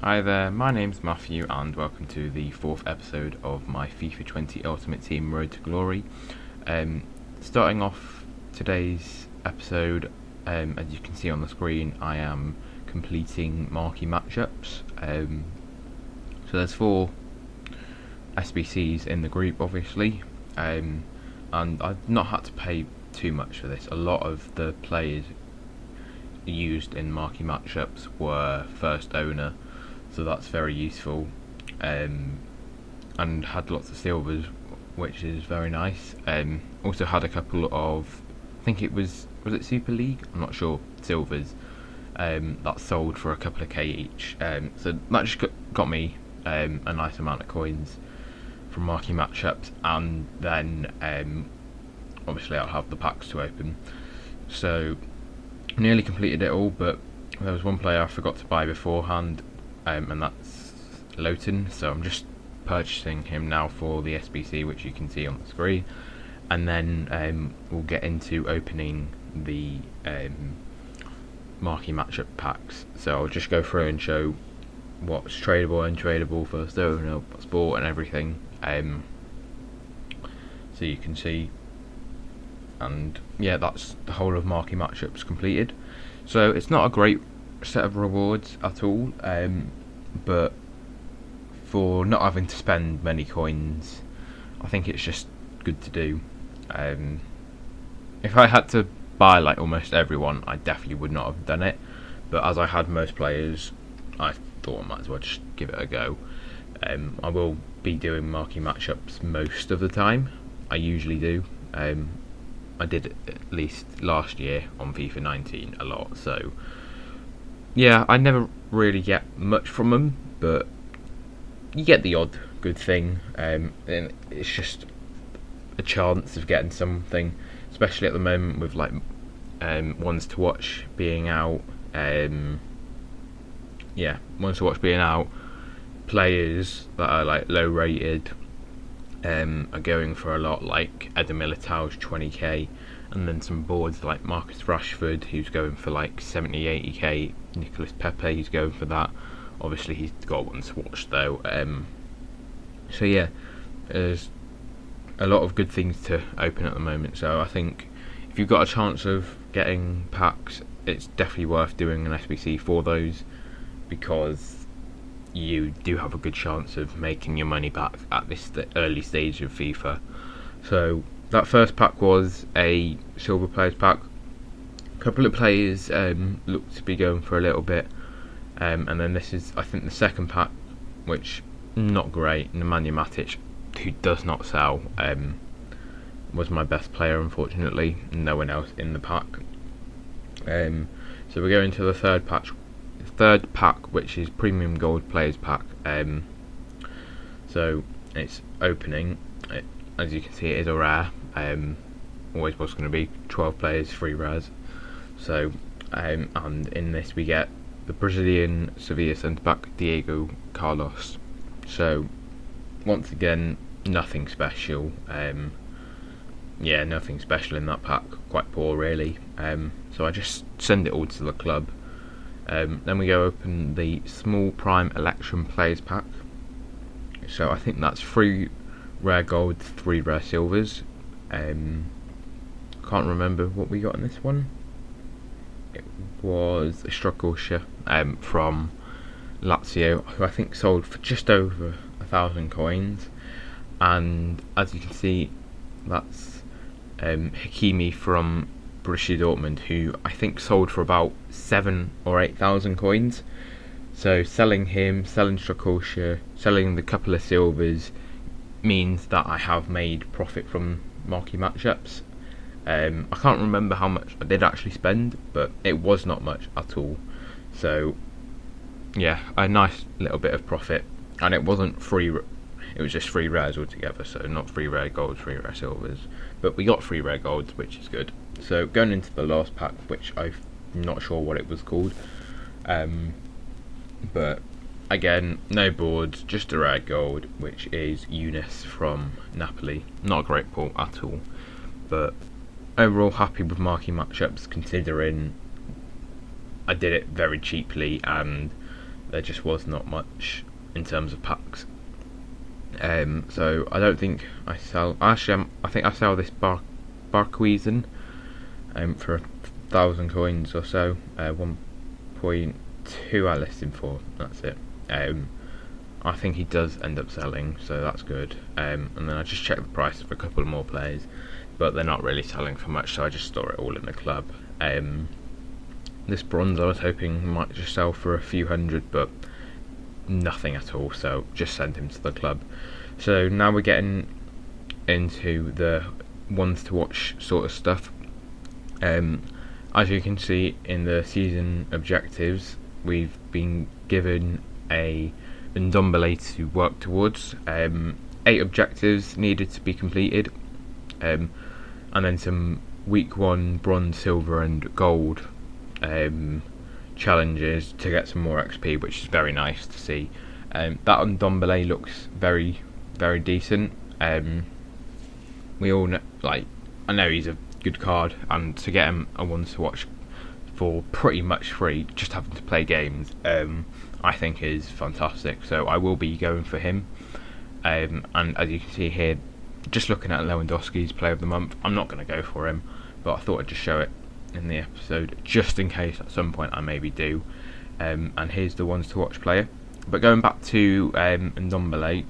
Hi there, my name's Matthew and welcome to the fourth episode of my FIFA 20 Ultimate Team Road to Glory. Starting off today's episode, as you can see on the screen, I am completing marquee matchups. So there's 4 SBCs in the group, obviously, and I've not had to pay too much for this. A lot of the players used in marquee matchups were first owner, so that's very useful, and had lots of silvers, which is very nice. Also had a couple of, I think it was it Super League? I'm not sure, silvers, that sold for a couple of K each, so that just got me a nice amount of coins from marquee matchups, and then obviously I'll have the packs to open. So nearly completed it all, but there was one player I forgot to buy beforehand, and that's Lowton, so I'm just purchasing him now for the SBC, which you can see on the screen, and then we'll get into opening the marquee matchup packs. So I'll just go through and show what's tradable, untradeable, first owner, sport and everything, so you can see. And yeah, that's the whole of marquee matchups completed. So it's not a great set of rewards at all, but for not having to spend many coins, I think it's just good to do. If I had to buy like almost everyone, I definitely would not have done it, but as I had most players, I thought I might as well just give it a go. I will be doing marquee matchups most of the time. I usually do. I did it at least last year on FIFA 19 a lot, so yeah, I never really get much from them, but you get the odd good thing, and it's just a chance of getting something, especially at the moment with like ones to watch being out. Ones to watch being out, players that are like low rated are going for a lot, like Eder Militão's 20k, and then some boards like Marcus Rashford, who's going for like 70-80k, Nicolas Pepe, who's going for that. Obviously he's got one to watch though. So yeah, there's a lot of good things to open at the moment, so I think if you've got a chance of getting packs, it's definitely worth doing an SBC for those, because you do have a good chance of making your money back at this early stage of FIFA. So that first pack was a silver players pack. A couple of players look to be going for a little bit, and then this is, I think, the second pack, which not great. Nemanja Matic, who does not sell, was my best player, unfortunately. No one else in the pack. So we're going to the third pack, which is premium gold players pack. So it's opening. As you can see, it is a rare. Always was going to be 12 players, 3 rares. So and in this we get the Brazilian Sevilla centre back Diego Carlos. So once again, nothing special. Nothing special in that pack. Quite poor, really. So I just send it all to the club. Then we go open the small prime election players pack. So I think that's 3 rare gold, 3 rare silvers. Can't remember what we got in this one. It was a Struckleshire from Lazio, who I think sold for just over 1,000 coins. And as you can see, that's Hakimi from Borussia Dortmund, who I think sold for about 7,000 or 8,000 coins. So selling him, selling Struckleshire, selling the couple of silvers means that I have made profit from marquee matchups. I can't remember how much I did actually spend, but it was not much at all. So yeah, a nice little bit of profit, and it wasn't free. It was just 3 rares altogether, so not 3 rare golds, 3 rare silvers, but we got 3 rare golds, which is good. So going into the last pack, which I'm not sure what it was called, but again, no boards, just a rare gold, which is Eunice from Napoli. Not a great pull at all, but overall happy with marquee matchups, considering I did it very cheaply and there just was not much in terms of packs. So I don't think I sell. Actually, I think I sell this Barqueezen for 1,000 coins or so. 1.2 I list him for. That's it. I think he does end up selling, so that's good. And then I just checked the price of a couple more players, but they're not really selling for much, so I just store it all in the club. This bronze I was hoping might just sell for a few hundred, but nothing at all, so just send him to the club. So now we're getting into the ones to watch sort of stuff. As you can see in the season objectives, we've been given a Ndombele to work towards. 8 objectives needed to be completed, and then some week 1 bronze, silver and gold challenges to get some more XP, which is very nice to see. That Ndombele looks very, very decent. We all know, I know he's a good card, and to get him a one to watch for pretty much free, just having to play games, I think is fantastic. So I will be going for him. And as you can see here, just looking at Lewandowski's Player of the Month, I'm not going to go for him, but I thought I'd just show it in the episode, just in case at some point I maybe do. And here's the ones to watch player. But going back to Ndombele,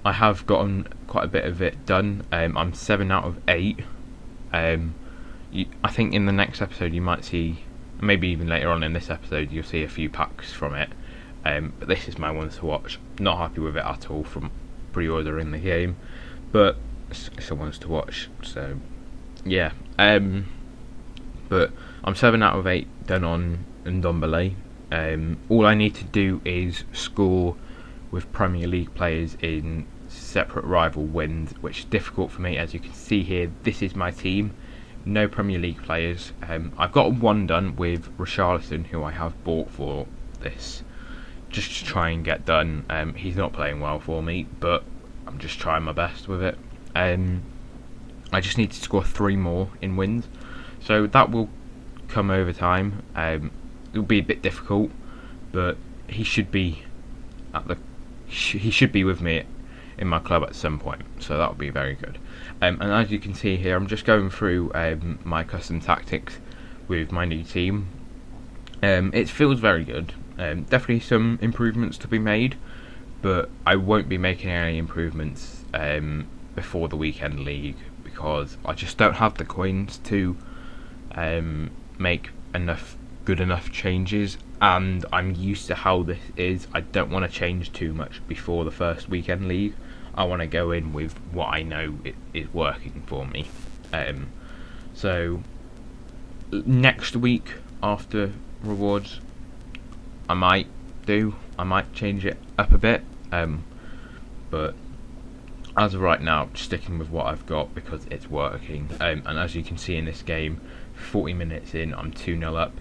I have gotten quite a bit of it done. I'm 7 out of 8. I think in the next episode you might see, maybe even later on in this episode, you'll see a few packs from it. But this is my ones to watch. Not happy with it at all from pre-ordering the game, but it's the ones to watch. So yeah. But I'm 7 out of 8 done on Ndombele. All I need to do is score with Premier League players in separate rival wins, which is difficult for me. As you can see here, this is my team. No Premier League players. I've got one done with Richarlison, who I have bought for this, just to try and get done. He's not playing well for me, but I'm just trying my best with it. I just need to score 3 more in wins, so that will come over time. It'll be a bit difficult, but he should be he should be with me in my club at some point, so that'll be very good. And as you can see here, I'm just going through my custom tactics with my new team. It feels very good. Definitely some improvements to be made, but I won't be making any improvements before the weekend league, because I just don't have the coins to make good enoug changes, and I'm used to how this is. I don't want to change too much before the first weekend league. I want to go in with what I know is working for me. So next week after rewards, I might change it up a bit, but as of right now, I'm sticking with what I've got because it's working. And as you can see in this game, 40 minutes in, I'm 2-0 up.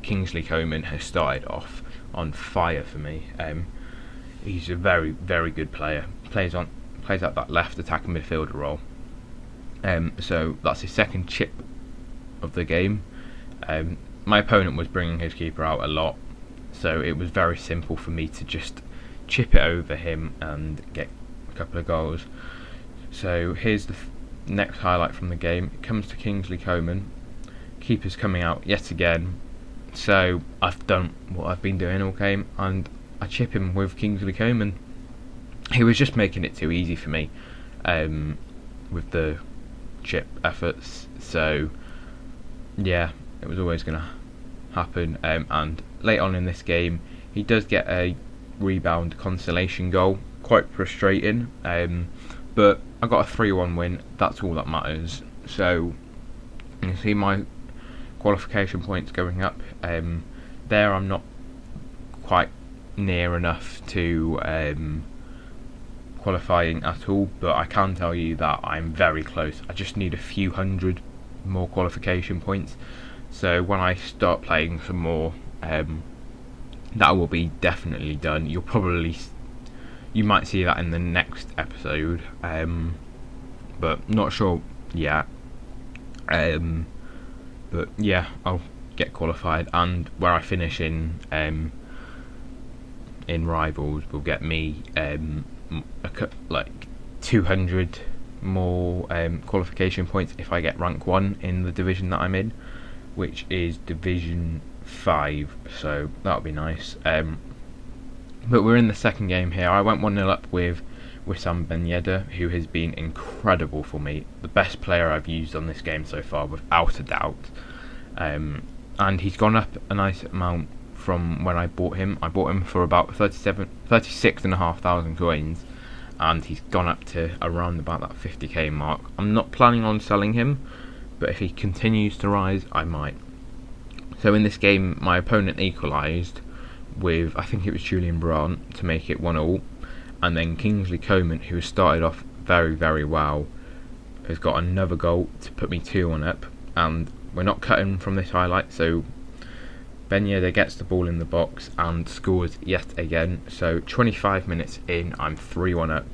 Kingsley Coman has started off on fire for me. He's a very, very good player. Plays at that left attacking midfielder role. So that's his second chip of the game. My opponent was bringing his keeper out a lot, so it was very simple for me to just chip it over him and get a couple of goals. So here's the next highlight from the game. It comes to Kingsley Coman. Keeper's coming out yet again. So I've done what I've been doing all game, and I chip him with Kingsley Coman. He was just making it too easy for me with the chip efforts. So yeah, it was always going to happen. And late on in this game, he does get a rebound consolation goal. Quite frustrating, but I got a 3-1 win. That's all that matters. So you can see my qualification points going up. There I'm not quite near enough to qualifying at all, but I can tell you that I'm very close. I just need a few hundred more qualification points. So when I start playing some more, that will be definitely done. You might see that in the next episode, but not sure yet. But yeah, I'll get qualified, and where I finish in rivals will get me like 200 more qualification points if I get rank 1 in the division that I'm in, which is Division 5, so that'll be nice. But we're in the second game here. I went 1-0 up with Wissam Ben Yedder, who has been incredible for me. The best player I've used on this game so far, without a doubt. And he's gone up a nice amount from when I bought him. I bought him for about 36,500 coins, and he's gone up to around about that 50k mark. I'm not planning on selling him, but if he continues to rise, I might. So in this game, my opponent equalised with, I think it was Julian Brandt, to make it 1-1, and then Kingsley Coman, who has started off very, very well, has got another goal to put me 2-1 up, and we're not cutting from this highlight, so Ben Yedder gets the ball in the box and scores yet again. So 25 minutes in, I'm 3-1 up.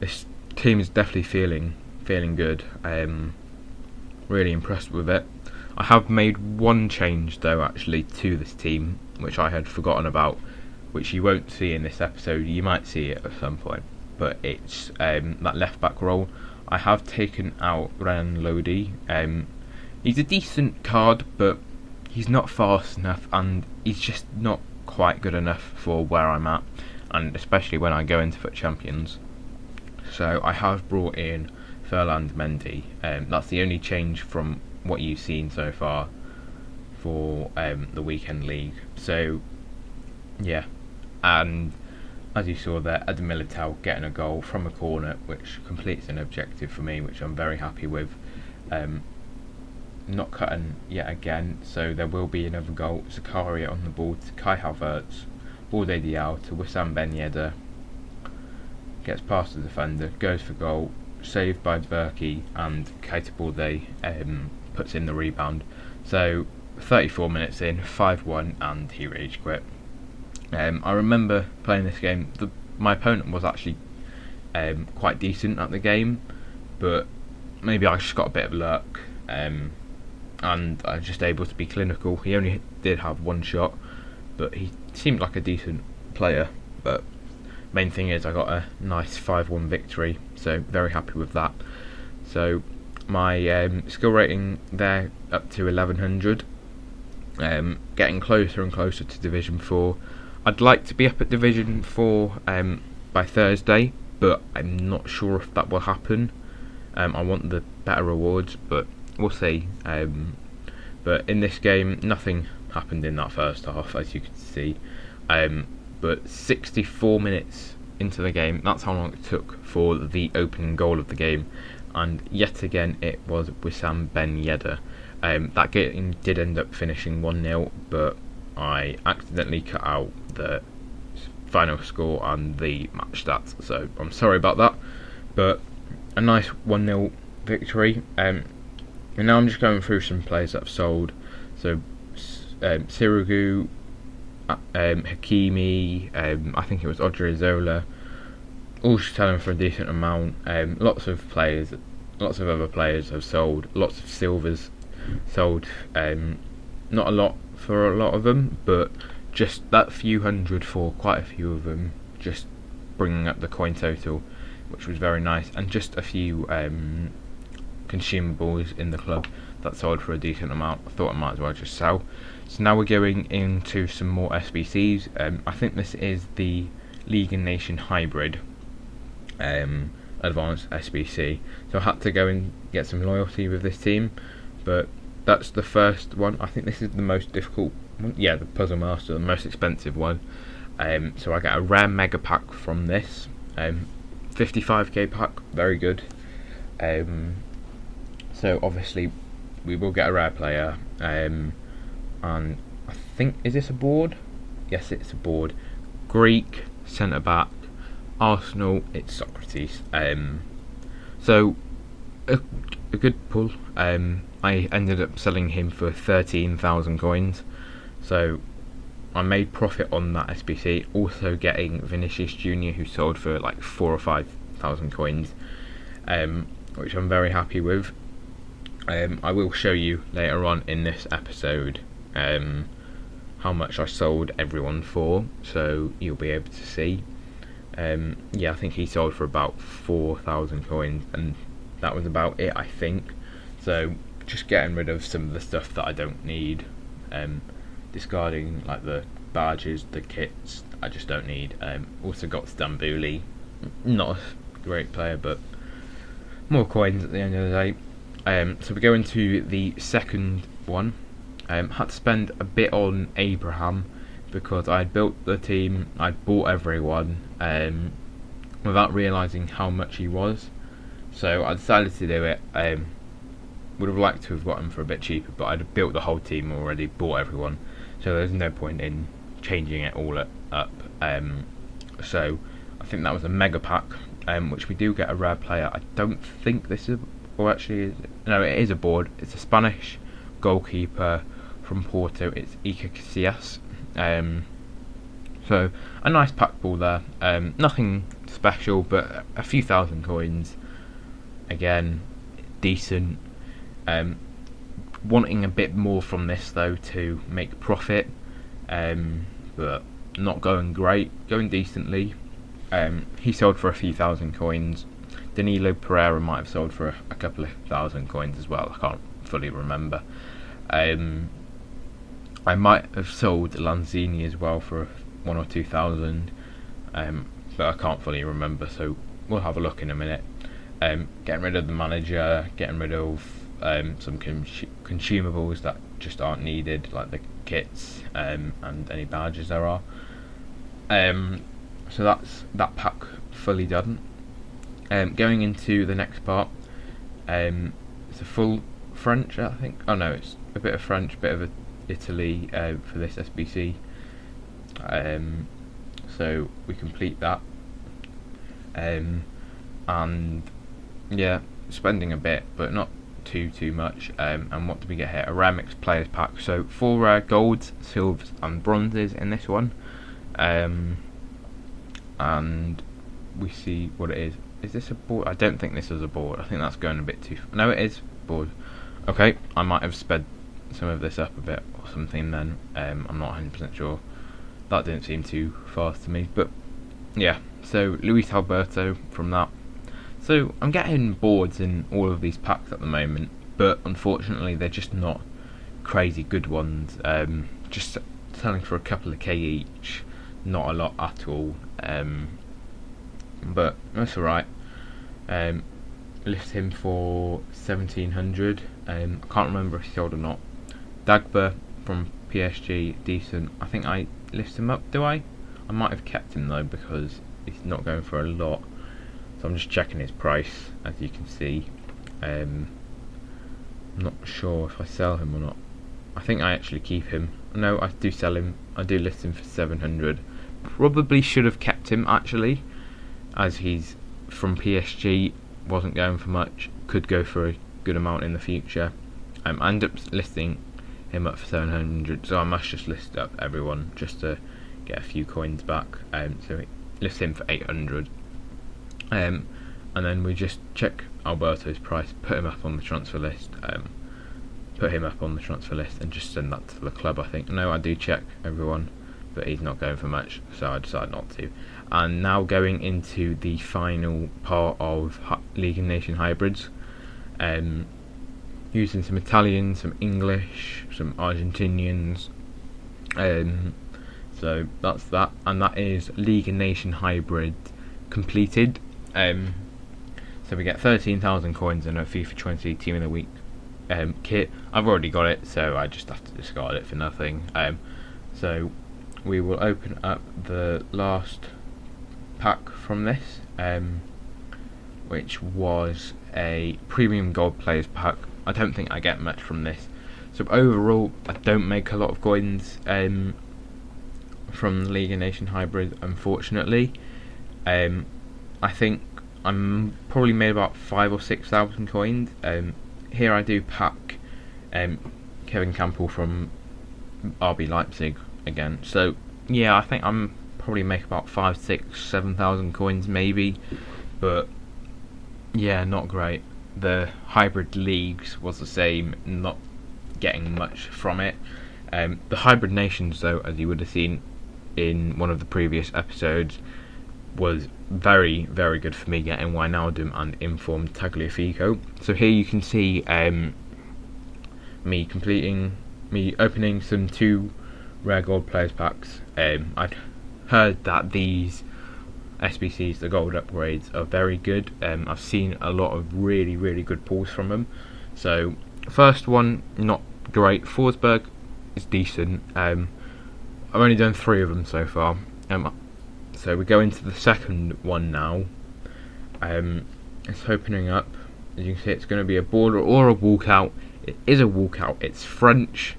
This team is definitely feeling good. Really impressed with it. I have made one change though, actually, to this team, which I had forgotten about, which you won't see in this episode. You might see it at some point, but it's that left back role. I have taken out Ran Lodi. He's a decent card, but he's not fast enough, and he's just not quite good enough for where I'm at, and especially when I go into FUT Champions. So I have brought in Ferland Mendy. That's the only change from what you've seen so far for the weekend league. So yeah, and as you saw there, Eder Militao getting a goal from a corner, which completes an objective for me, which I'm very happy with. Not cutting yet again, so there will be another goal. Zakaria on the ball to Kai Havertz, Bourde Diaw to Wissam Ben Yedder, gets past the defender, goes for goal, saved by Dverki, and Keita Bourde puts in the rebound. So 34 minutes in, 5-1, and he rage quit. I remember playing this game. My opponent was actually quite decent at the game, but maybe I just got a bit of luck, and I was just able to be clinical. He only did have one shot, but he seemed like a decent player. But main thing is I got a nice 5-1 victory, so very happy with that. So my skill rating there up to 1100, getting closer and closer to Division 4. I'd like to be up at Division 4 by Thursday, but I'm not sure if that will happen. I want the better rewards, but we'll see. But in this game, nothing happened in that first half, as you can see. But 64 minutes into the game, that's how long it took for the opening goal of the game. And yet again, it was Wissam Ben Yedder. That game did end up finishing 1-0, but I accidentally cut out the final score and the match stats, so I'm sorry about that. But a nice 1-0 victory. And now I'm just going through some players that I've sold. So Sirigu, Hakimi, I think it was Odriozola, all selling for a decent amount. Lots of other players have sold. Lots of silvers sold. Not a lot for a lot of them, but just that few hundred for quite a few of them, just bringing up the coin total, which was very nice. And just a few consumables in the club that sold for a decent amount. I thought I might as well just sell. So now we're going into some more SBCs. I think this is the League and Nation Hybrid Advanced SBC. So I had to go and get some loyalty with this team, but that's the first one. I think this is the most difficult one. Yeah, the Puzzle Master, the most expensive one. So I get a rare mega pack from this. 55k pack, very good. So obviously we will get a rare player. And I think, is this a board? Yes, it's a board. Greek, centre back. Arsenal, it's Socrates. So a good pull. I ended up selling him for 13,000 coins, so I made profit on that SBC. Also getting Vinicius Junior, who sold for like 4,000 or 5,000 coins, which I'm very happy with. I will show you later on in this episode how much I sold everyone for, so you'll be able to see. Yeah, I think he sold for about 4,000 coins, and that was about it, I think. So just getting rid of some of the stuff that I don't need, discarding like the badges, the kits I just don't need. Also got Stambouli, not a great player, but more coins at the end of the day. So we go into the second one. Had to spend a bit on Abraham because I had built the team, I'd bought everyone without realising how much he was. So I decided to do it. Would have liked to have got him for a bit cheaper, but I'd built the whole team already, bought everyone, so there's no point in changing it all up. So I think that was a mega pack, which we do get a rare player. I don't think this is, or actually, no, it is a board. It's a Spanish goalkeeper from Porto. It's Iker Casillas. So a nice pack ball there. Nothing special, but a few thousand coins. Again, decent. Wanting a bit more from this though to make profit, but not going great. Going decently. He sold for a few thousand coins. Danilo Pereira might have sold for a couple of thousand coins as well. I can't fully remember. I might have sold Lanzini as well for 1 or 2,000, but I can't fully remember, so we'll have a look in a minute. Getting rid of the manager, getting rid of some consumables that just aren't needed, like the kits and any badges there are. So that's that pack fully done. Going into the next part, it's a full French, I think. Oh no, it's a bit of French, a bit of Italy for this SBC. So we complete that, and yeah, spending a bit, but not too much. And what do we get here? A rare mixed players pack. So 4 rare golds, silvers, and bronzes in this one. And we see what it is. Is this a board? I don't think this is a board. I think that's going a bit too. No, it is board. Okay, I might have sped some of this up a bit or something then. I'm not 100% sure. That didn't seem too fast to me, but yeah. So Luis Alberto from that. So I'm getting boards in all of these packs at the moment, but unfortunately they're just not crazy good ones. Just selling for a couple of K each, not a lot at all. But that's alright. Lift him for 1,700. I can't remember if he sold or not. Dagba from PSG, decent. I think I lift him up, do I? I might have kept him though because he's not going for a lot. So I'm just checking his price, as you can see. I'm not sure if I sell him or not. I think I actually keep him. No, I do sell him. I do list him for 700. Probably should have kept him actually, as he's from PSG, wasn't going for much, could go for a good amount in the future. I end up listing him up for 700, so I must just list up everyone just to get a few coins back. So list him for 800, and then we just check Alberto's price, put him up on the transfer list, and just send that to the club. I think. No, I do check everyone, but he's not going for much, so I decided not to. And now going into the final part of League and Nation hybrids, using some Italian, some English, some Argentinians. So that's that, and that is League and Nation hybrid completed. So we get 13,000 coins and a FIFA 20 Team of the Week kit. I've already got it, so I just have to discard it for nothing. So we will open up the last pack from this, which was a premium gold players pack. I don't think I get much from this, so overall I don't make a lot of coins from the League of Nation hybrid, unfortunately. I think I'm probably made about 5,000 or 6,000 coins. Here I do pack Kevin Campbell from RB Leipzig again, so yeah, I think I'm probably make about 5,000, 6,000, 7,000 coins maybe, but yeah, not great. the hybrid leagues was the same, not getting much from it. The hybrid nations, though, as you would have seen in one of the previous episodes, was very, very good for me getting Wijnaldum and Informed Tagliafico. So here you can see me opening some 2 rare gold players packs. I'd heard that these SBCs, the gold upgrades, are very good. I've seen a lot of really, really good pulls from them. So first one, not great. Forsberg is decent. I've only done 3 of them so far. So we go into the second one now. It's opening up. As you can see, it's going to be a border or a walkout. It is a walkout. It's French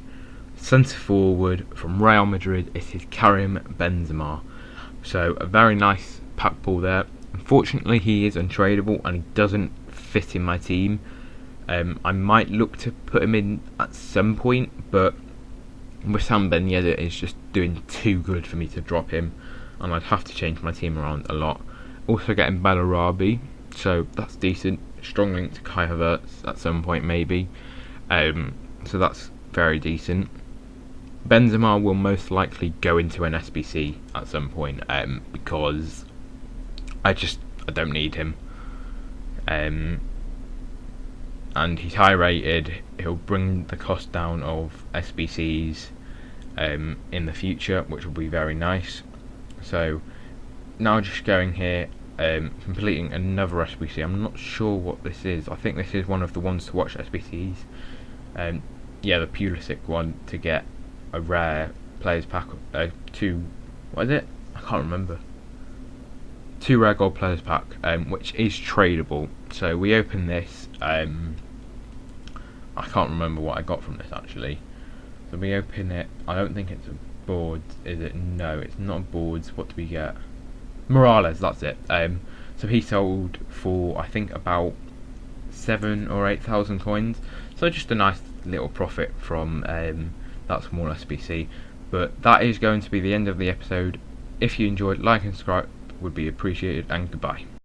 centre forward from Real Madrid. It is Karim Benzema. So a very nice pack pull there. Unfortunately, he is untradeable and he doesn't fit in my team. I might look to put him in at some point, but Wissam Ben Yedder is just doing too good for me to drop him, and I'd have to change my team around a lot. Also getting Bellarabi, so that's decent. Strong link to Kai Havertz at some point maybe. So that's very decent. Benzema will most likely go into an SBC at some point, because I don't need him. And he's high rated. He'll bring the cost down of SBCs in the future, which will be very nice. So now just going here, completing another SBC. I'm not sure what this is. I think this is one of the ones to watch SBCs. Yeah, the Pulisic one, to get a rare players pack. 2, what is it? I can't remember. 2 rare gold players pack, which is tradable. So we open this. I can't remember what I got from this actually. So we open it. I don't think it's a board, is it? No, it's not boards. What do we get? Morales, that's it. So he sold for, I think, about 7,000 or 8,000 coins. So just a nice little profit from that small SBC. But that is going to be the end of the episode. If you enjoyed, like and subscribe would be appreciated, and goodbye.